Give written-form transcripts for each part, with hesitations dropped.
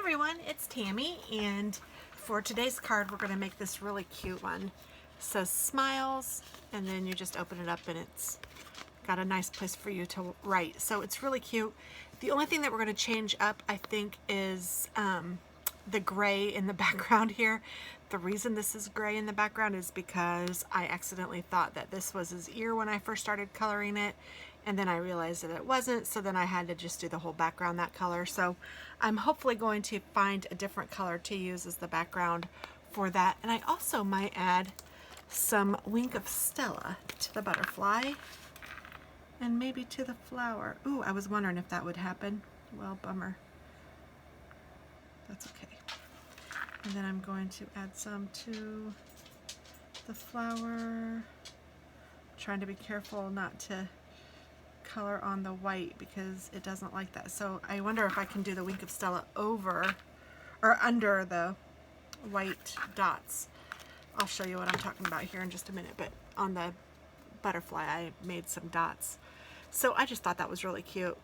everyone, it's Tammy, and for today's card we're going to make this really cute one. It says smiles, and then you just open it up and it's got a nice place for you to write. So it's really cute. The only thing that we're going to change up, I think, is the gray in the background here. The reason this is gray in the background is because I accidentally thought that this was his ear when I first started coloring it, and then I realized that it wasn't, so then I had to just do the whole background that color. So I'm hopefully going to find a different color to use as the background for that. And I also might add some Wink of Stella to the butterfly and maybe to the flower. Ooh, I was wondering if that would happen. Well, bummer. That's okay. And then I'm going to add some to the flower. Trying to be careful not to color on the white because it doesn't like that. So I wonder if I can do the Wink of Stella over or under the white dots. I'll show you what I'm talking about here in just a minute, but on the butterfly I made some dots. So I just thought that was really cute.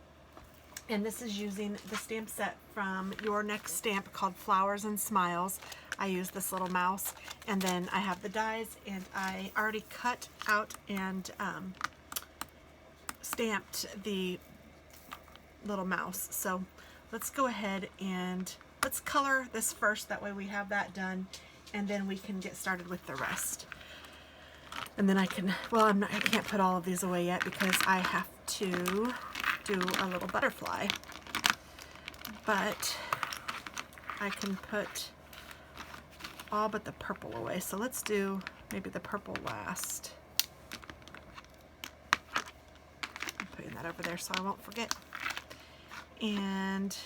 And this is using the stamp set from Your Next Stamp called Flowers and Smiles. I use this little mouse, and then I have the dies, and I already cut out and stamped the little mouse. So let's go ahead and let's color this first, that way we have that done, and then we can get started with the rest. And then I can, well, I can't put all of these away yet because I have to do a little butterfly, but I can put all but the purple away. So let's do maybe the purple last. I'm putting that over there so I won't forget. And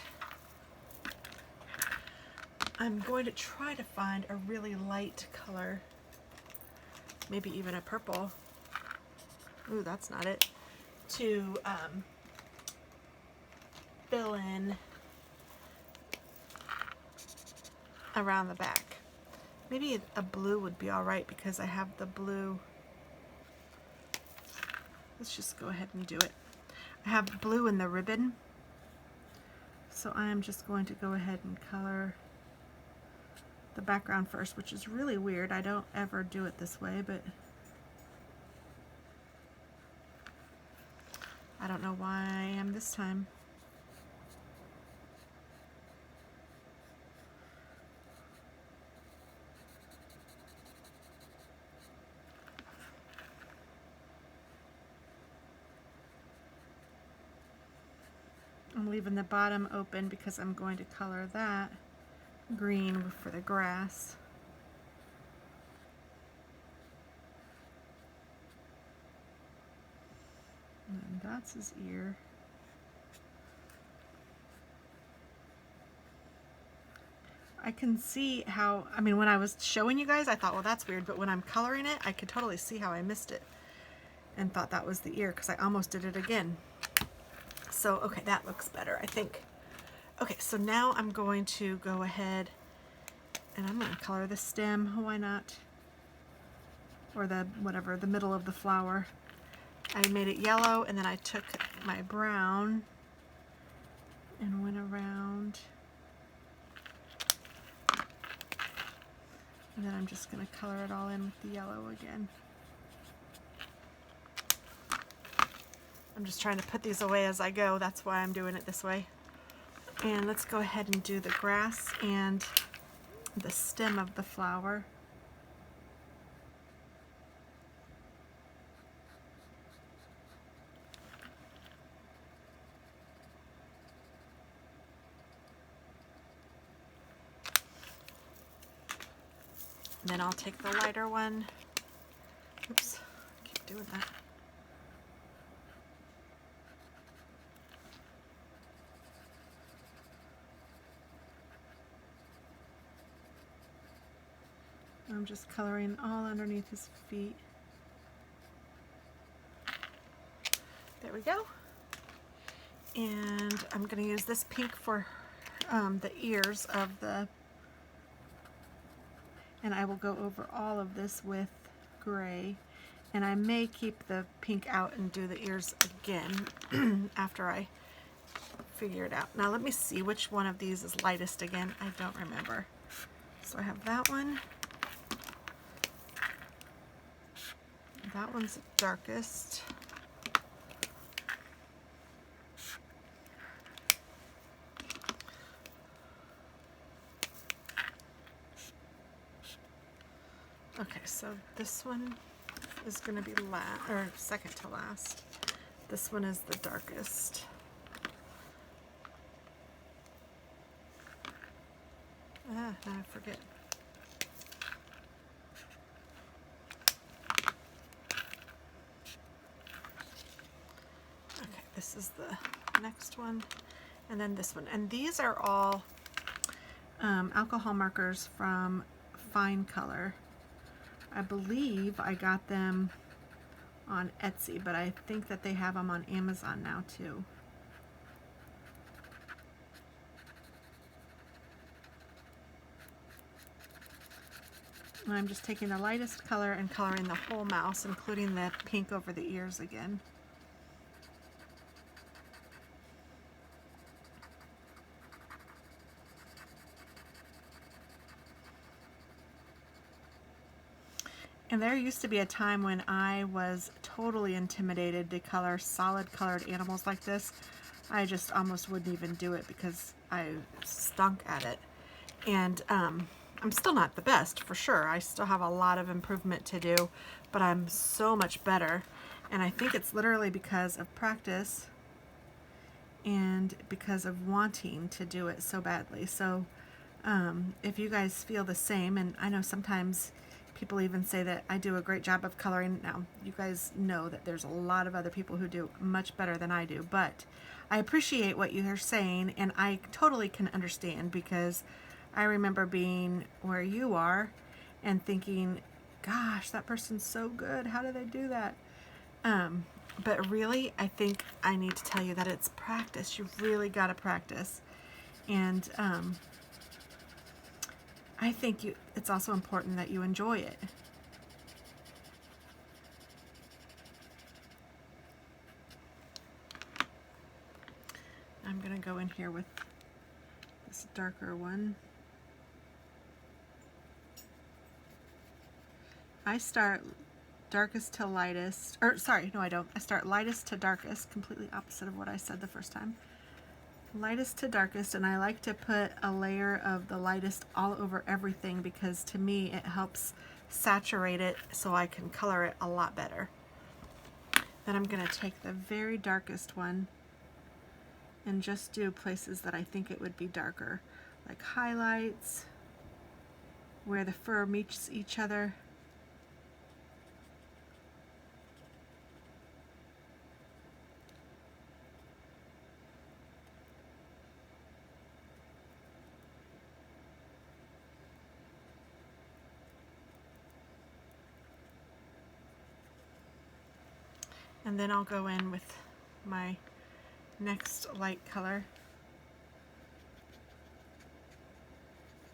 I'm going to try to find a really light color, maybe even a purple. Ooh, that's not it. To fill in around the back. Maybe a blue would be alright because I have the blue. Let's just go ahead and do it. I have blue in the ribbon, so I am just going to go ahead and color the background first, which is really weird. I don't ever do it this way, but I don't know why I am this time. I'm leaving the bottom open because I'm going to color that green for the grass. And that's his ear. I can see how, I mean, when I was showing you guys, I thought, well, that's weird, but when I'm coloring it, I could totally see how I missed it and thought that was the ear because I almost did it again. So, okay, that looks better, I think. Okay, so now I'm going to go ahead and I'm going to color the stem, why not? Or the, whatever, the middle of the flower. I made it yellow, and then I took my brown and went around. And then I'm just going to color it all in with the yellow again. I'm just trying to put these away as I go. That's why I'm doing it this way. And let's go ahead and do the grass and the stem of the flower. Then I'll take the lighter one. Oops, I keep doing that. I'm just coloring all underneath his feet. There we go. And I'm going to use this pink for the ears of the, and I will go over all of this with gray. And I may keep the pink out and do the ears again after I figure it out. Now let me see which one of these is lightest again. I don't remember. So I have that one. That one's the darkest. Okay, so this one is going to be second to last. This one is the darkest. Now I forget. Okay, this is the next one, and then this one. And these are all alcohol markers from Fine Color. I believe I got them on Etsy, but I think that they have them on Amazon now too. I'm just taking the lightest color and coloring the whole mouse, including the pink over the ears again. And there used to be a time when I was totally intimidated to color solid colored animals like this. I just almost wouldn't even do it because I stunk at it. And I'm still not the best, for sure. I still have a lot of improvement to do, but I'm so much better. And I think it's literally because of practice and because of wanting to do it so badly. So if you guys feel the same, and I know sometimes people even say that I do a great job of coloring. Now, you guys know that there's a lot of other people who do much better than I do, but I appreciate what you are saying, and I totally can understand, because I remember being where you are and thinking, gosh, that person's so good. How do they do that? But really, I think I need to tell you that it's practice. You've really got to practice. And I think it's also important that you enjoy it. I'm going to go in here with this darker one. I start darkest to lightest, or sorry, no I don't. I start lightest to darkest, completely opposite of what I said the first time. Lightest to darkest, and I like to put a layer of the lightest all over everything, because to me it helps saturate it so I can color it a lot better. Then I'm going to take the very darkest one and just do places that I think it would be darker, like highlights, where the fur meets each other. And then I'll go in with my next light color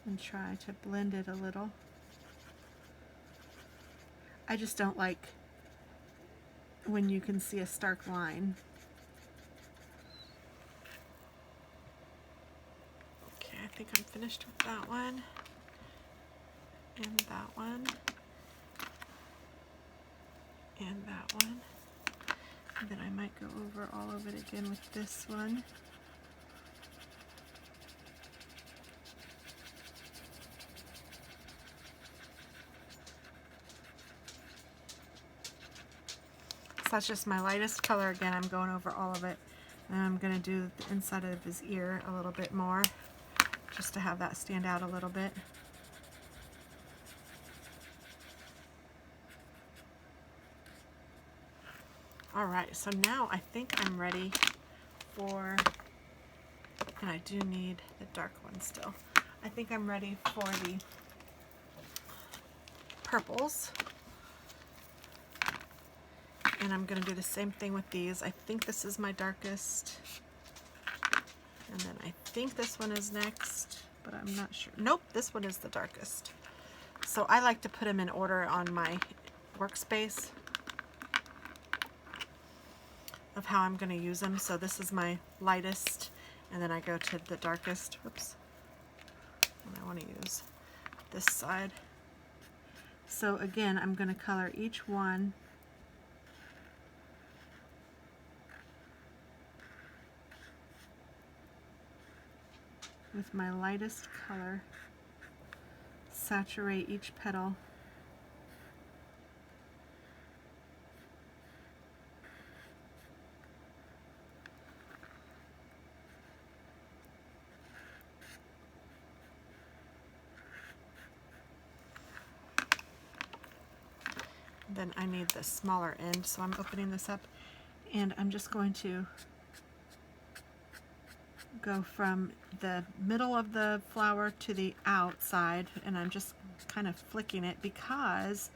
and try to blend it a little. I just don't like when you can see a stark line. Okay, I think I'm finished with that one, and that one, and that one. And then I might go over all of it again with this one. So that's just my lightest color again. I'm going over all of it. And I'm going to do the inside of his ear a little bit more, just to have that stand out a little bit. Alright, so now I think I'm ready for, and I do need the dark one still. I think I'm ready for the purples. And I'm going to do the same thing with these. I think this is my darkest. And then I think this one is next, but I'm not sure. Nope, this one is the darkest. So I like to put them in order on my workspace of how I'm going to use them. So this is my lightest, and then I go to the darkest, whoops, and I want to use this side. So again, I'm going to color each one with my lightest color, saturate each petal. Then I need the smaller end, so I'm opening this up and I'm just going to go from the middle of the flower to the outside, and I'm just kind of flicking it because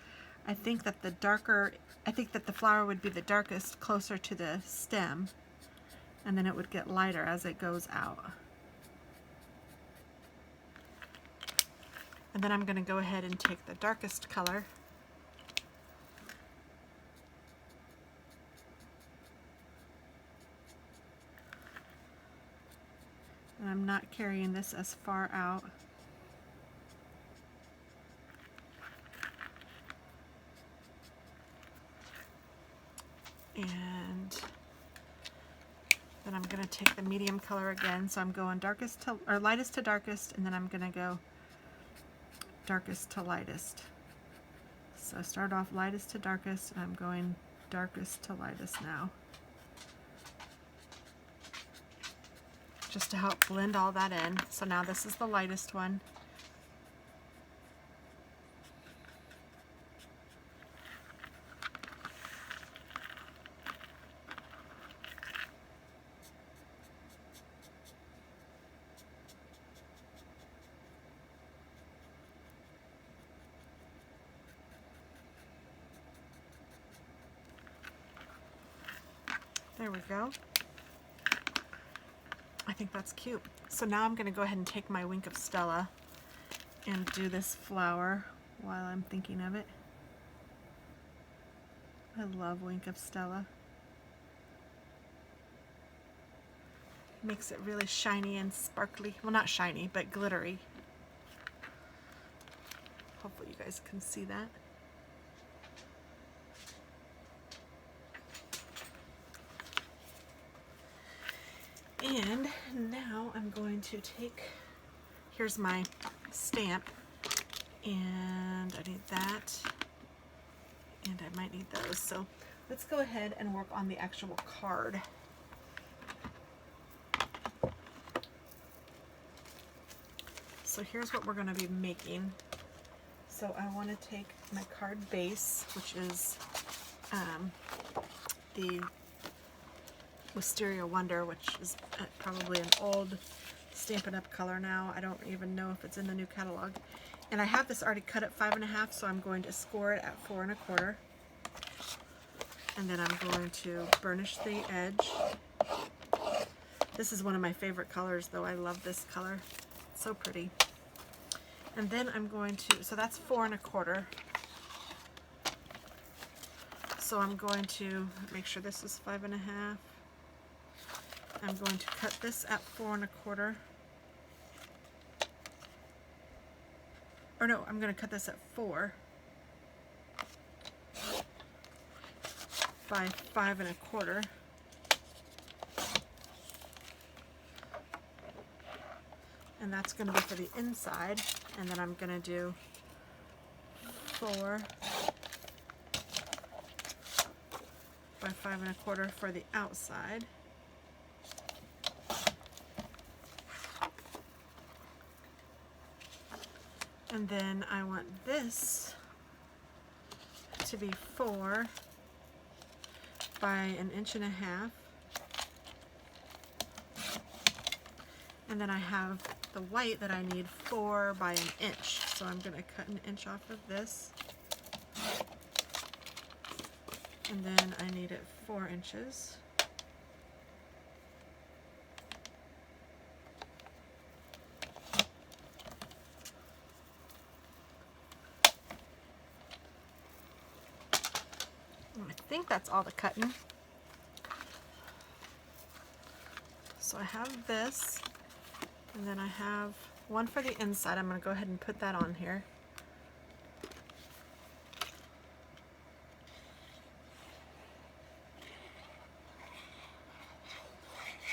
I think that the flower would be the darkest closer to the stem, and then it would get lighter as it goes out. And then I'm going to go ahead and take the darkest color and I'm not carrying this as far out. And then I'm going to take the medium color again, so I'm going darkest to, or lightest to darkest, and then I'm going to go darkest to lightest. So I start off lightest to darkest, and I'm going darkest to lightest now, just to help blend all that in. So now this is the lightest one. There we go. I think that's cute. So now I'm going to go ahead and take my Wink of Stella and do this flower while I'm thinking of it. I love Wink of Stella. Makes it really shiny and sparkly. Well, not shiny, but glittery. Hopefully you guys can see that. And now I'm going to take, here's my stamp, and I need that, and I might need those. So let's go ahead and work on the actual card. So here's what we're going to be making. So I want to take my card base, which is the Wisteria Wonder, which is probably an old Stampin' Up! Color now. I don't even know if it's in the new catalog. And I have this already cut at 5.5, so I'm going to score it at 4 1/4. And then I'm going to burnish the edge. This is one of my favorite colors, though. I love this color. It's so pretty. And then I'm going to, so that's 4 1/4. So I'm going to make sure this is 5.5. I'm going to cut this at 4 1/4. Or no, I'm going to cut this at 4 by 5 1/4. And that's going to be for the inside. And then I'm going to do 4 by 5 1/4 for the outside. And then I want this to be 4 by 1.5 inches. And then I have the white that I need 4 by 1 inch. So I'm going to cut 1 inch off of this. And then I need it 4 inches. I think that's all the cutting. So So I have this, and then I have one for the inside. I'm going to go ahead and put that on here.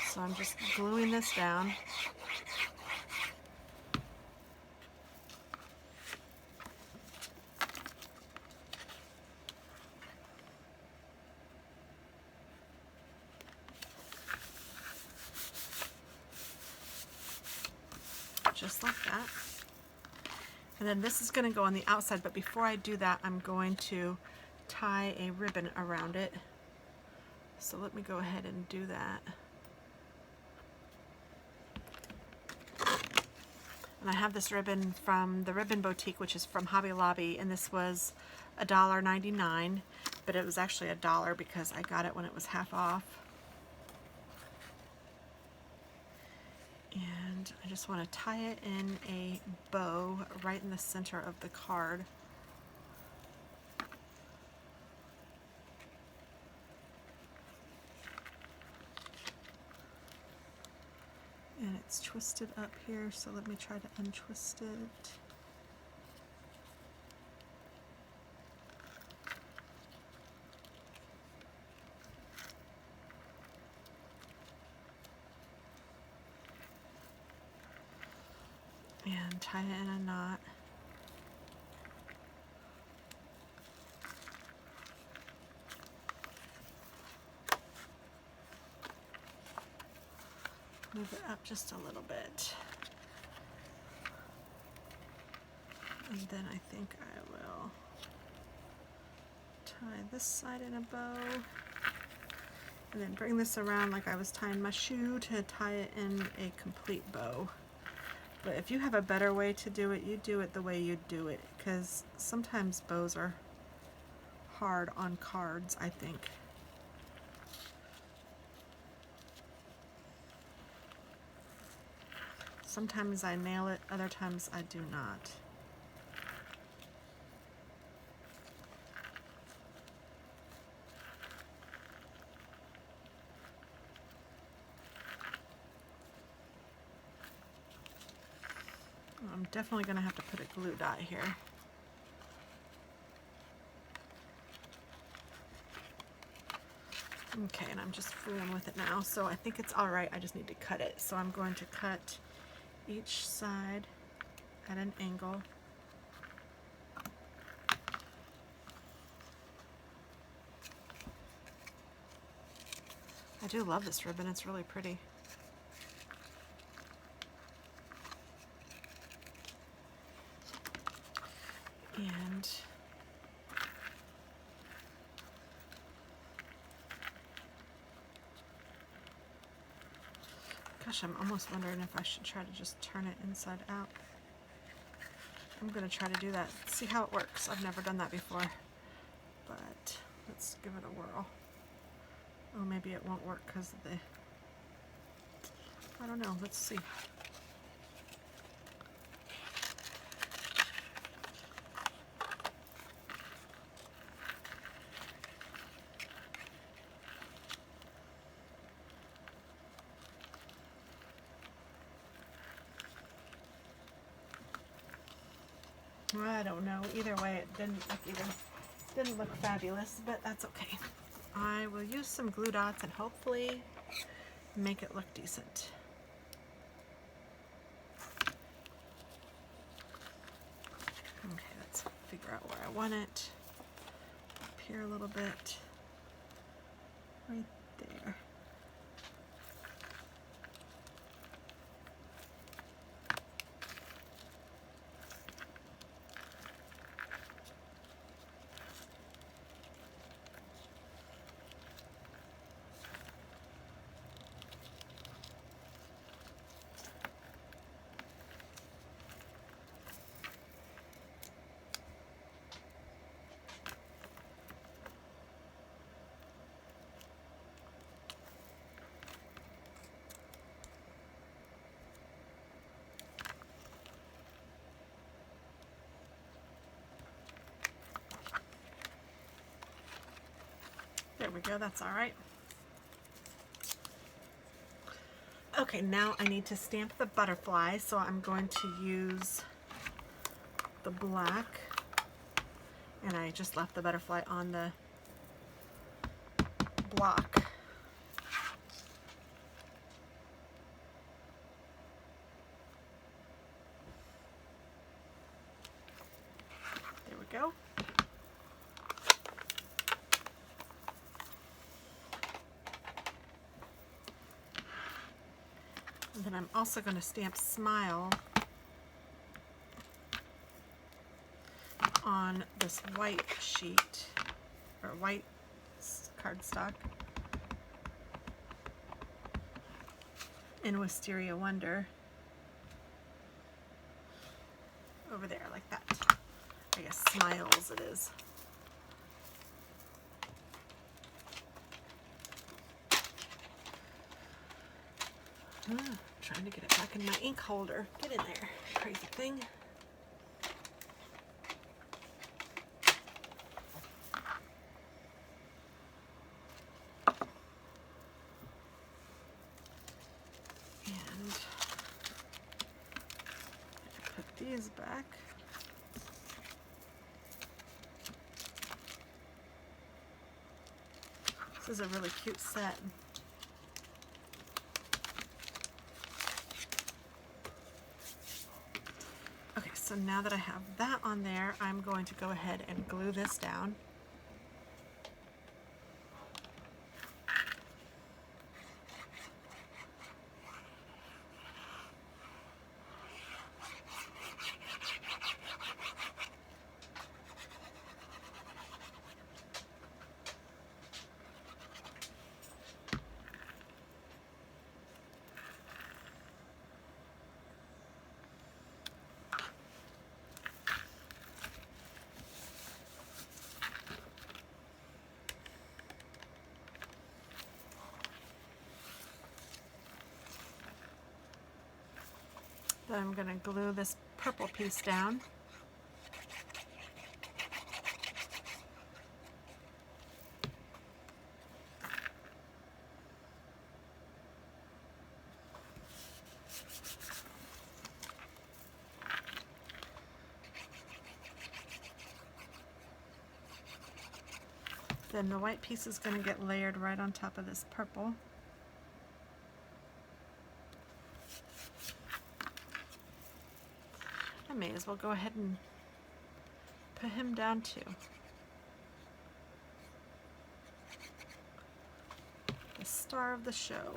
So I'm just gluing this down. Just like that. And then this is going to go on the outside, but before I do that, I'm going to tie a ribbon around it. So let me go ahead and do that. And I have this ribbon from the Ribbon Boutique, which is from Hobby Lobby, and this was $1.99, but it was actually $1 because I got it when it was half off. And I just want to tie it in a bow right in the center of the card. And it's twisted up here, so let me try to untwist it. And tie it in a knot. Move it up just a little bit. And then I think I will tie this side in a bow. And then bring this around like I was tying my shoe to tie it in a complete bow. But if you have a better way to do it, you do it the way you do it, because sometimes bows are hard on cards, I think. Sometimes I nail it, other times I do not. I'm definitely going to have to put a glue dot here. Okay, and I'm just fooling with it now, so I think it's alright. I just need to cut it. So I'm going to cut each side at an angle. I do love this ribbon, it's really pretty. And gosh, I'm almost wondering if I should try to just turn it inside out. I'm going to try to do that, see how it works. I've never done that before, but let's give it a whirl. Oh, maybe it won't work because of the, I don't know, let's see. I don't know. Either way, it didn't look fabulous, but that's okay. I will use some glue dots and hopefully make it look decent. Okay, let's figure out where I want it. Up here a little bit. Right there. There we go, that's all right. Okay, now I need to stamp the butterfly, so I'm going to use the black, and I just left the butterfly on the block. There we go. And then I'm also going to stamp Smile on this white sheet, or white cardstock, in Wisteria Wonder over there, like that. I guess Smiles it is. Trying to get it back in my ink holder. Get in there, crazy thing. And put these back. This is a really cute set. Okay, so now that I have that on there, I'm going to go ahead and glue this down. Then I'm going to glue this purple piece down. Then the white piece is going to get layered right on top of this purple. I may as well go ahead and put him down too. The star of the show.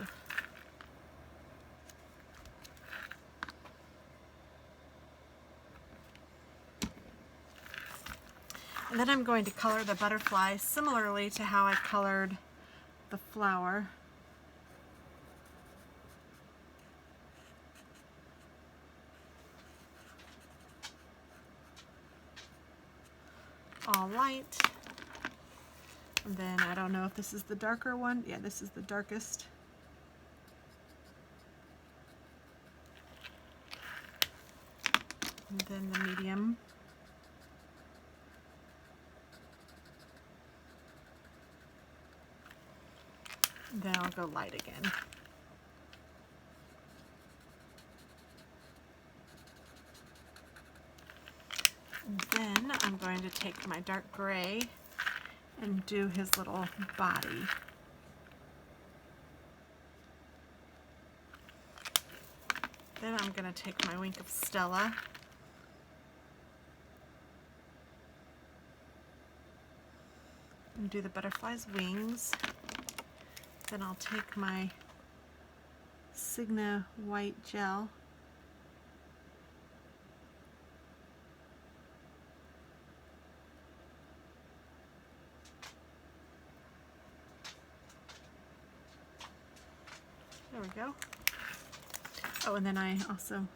And then I'm going to color the butterfly similarly to how I colored the flower. All light. And then I don't know if this is the darker one. Yeah, this is the darkest. And then the medium. Then I'll go light again. And then I'm going to take my dark gray and do his little body. Then I'm going to take my Wink of Stella and do the butterfly's wings. Then I'll take my Signa white gel there we go. Oh, and then I also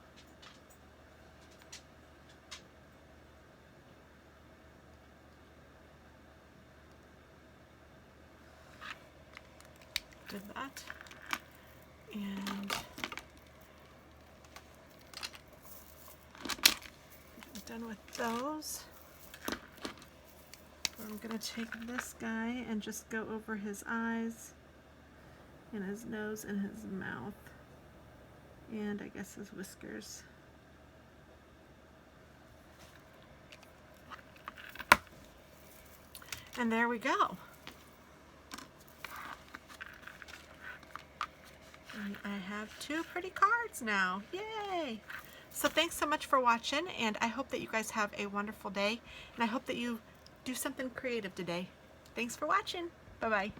did that, and I'm done with those. I'm going to take this guy and just go over his eyes and his nose and his mouth. And I guess his whiskers. And there we go. And I have 2 pretty cards now. Yay! So thanks so much for watching, and I hope that you guys have a wonderful day, and I hope that you do something creative today. Thanks for watching. Bye-bye.